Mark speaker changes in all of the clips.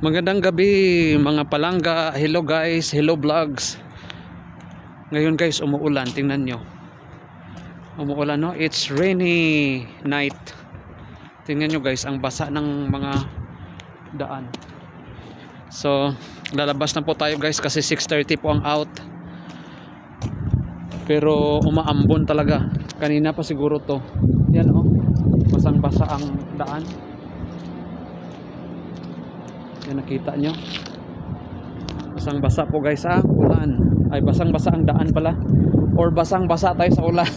Speaker 1: Magandang gabi mga palangga. Hello guys, hello vlogs. Ngayon guys umuulan, tingnan nyo. Umuulan no, it's rainy night. Tingnan nyo guys, ang basa ng mga daan. So lalabas na po tayo guys kasi 6:30 po ang out. Pero umaambon talaga. Kanina pa siguro to. Yan oh, basang basa ang daan. Yan, nakita nyo, basang basa po guys ang ulan, ay basang basa ang daan pala, or basang basa tayo sa ulan.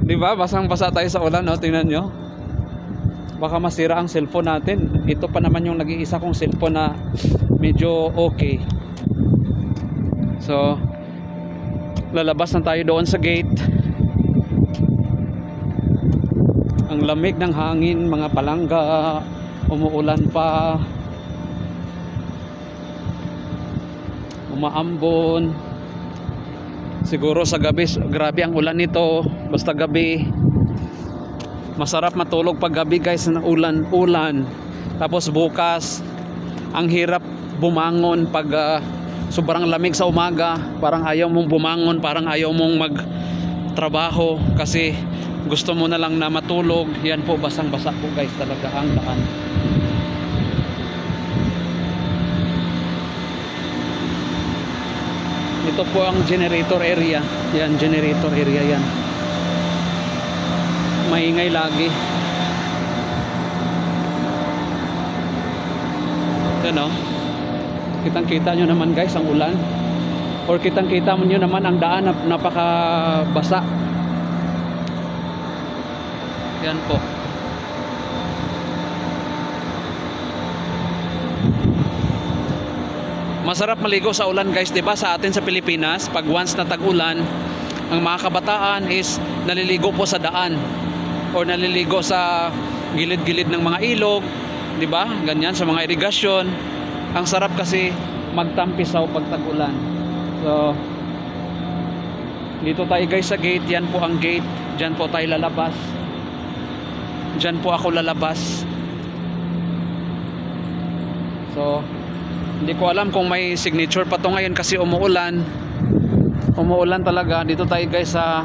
Speaker 1: Diba, basang basa tayo sa ulan, no? Tingnan nyo, baka masira ang cellphone natin. Ito pa naman yung nag-iisa kong cellphone na medyo okay. So lalabas na tayo doon sa gate. Ang lamig ng hangin mga palangga, umuulan pa, umaambon. Siguro sa gabi, grabe ang ulan nito. Basta gabi, masarap matulog pag gabi guys ng ulan. Tapos bukas, ang hirap bumangon pag sobrang lamig sa umaga. Parang ayaw mong bumangon, parang ayaw mong magtrabaho kasi gusto mo na lang na matulog. Yan po, basang basa po guys talaga ang daan. Ito po ang generator area. Yan, generator area yan. Maingay lagi. Yan o. Kitang-kita nyo naman guys ang ulan. Or kitang-kita nyo naman ang daan na napakabasa. Yan po. Masarap maligo sa ulan guys, 'di ba? Sa atin sa Pilipinas, pag once na tag-ulan, ang mga kabataan is naliligo po sa daan or naliligo sa gilid-gilid ng mga ilog, 'di ba? Ganyan sa mga irigasyon. Ang sarap kasi magtampisaw pag tag-ulan. So dito tayo guys sa gate, yan po ang gate. Diyan po tayo lalabas. Diyan po ako lalabas. So hindi ko alam kung may signature pa to ngayon kasi umuulan. Umuulan talaga. Dito tayo guys sa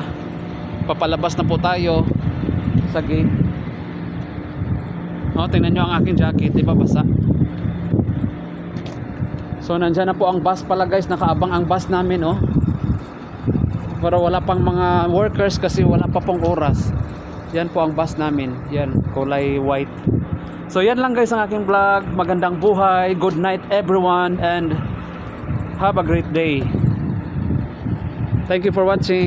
Speaker 1: papalabas na po tayo sa gate. Oh, tingnan nyo ang aking jacket, di ba basa? So nandyan na po ang bus pala guys, nakaabang ang bus namin oh. Pero wala pang mga workers kasi wala pa pong oras. Yan po ang bus namin. Yan, kulay white. So yan lang guys ang aking vlog. Magandang buhay. Good night everyone and have a great day. Thank you for watching.